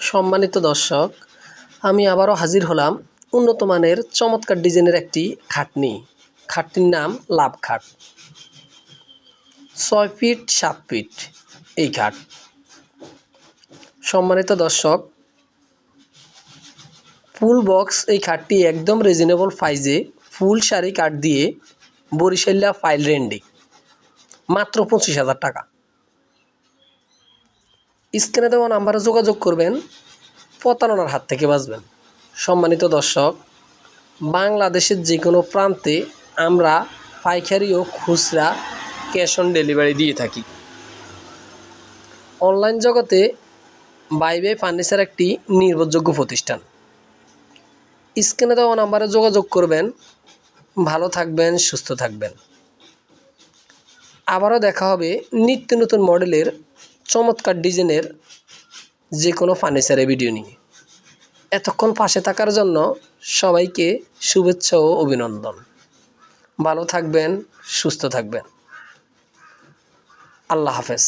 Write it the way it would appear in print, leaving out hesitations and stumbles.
সম্মানিত দর্শক, আমি আবারও হাজির হলাম উন্নত মানের চমৎকার ডিজাইনের একটি খাট নিয়ে। খাটটির নাম লাভ খাট। 6 ফিট 7 ফিট এই খাট। সম্মানিত দর্শক, ফুল বক্স এই খাটটি একদম রিজনেবল প্রাইসে ফুল শাড়ি কাঠ দিয়ে বরিশাল্লা ফাইল রেন্ডি মাত্র 25,000 টাকা। স্ক্রিনে দেওয়া নাম্বারে যোগাযোগ করবেন, প্রতারণার হাত থেকে বাঁচবেন। সম্মানিত দর্শক, বাংলাদেশের যে কোনো প্রান্তে আমরা পাইকারি ও খুচরা ক্যাশ অন ডেলিভারি দিয়ে থাকি। অনলাইন জগতে বাইবে ফার্নিচার একটি নির্ভরযোগ্য প্রতিষ্ঠান। স্ক্রিনে দেওয়া নাম্বারে যোগাযোগ করবেন। ভালো থাকবেন, সুস্থ থাকবেন। আবারও দেখা হবে নিত্য নতুন মডেলের চমৎকার ডিজাইনের যে কোনো ফার্নিচারের ভিডিও নিয়ে। এতক্ষণ পাশে থাকার জন্য সবাইকে শুভেচ্ছা ও অভিনন্দন। ভালো থাকবেন, সুস্থ থাকবেন। আল্লাহ হাফেজ।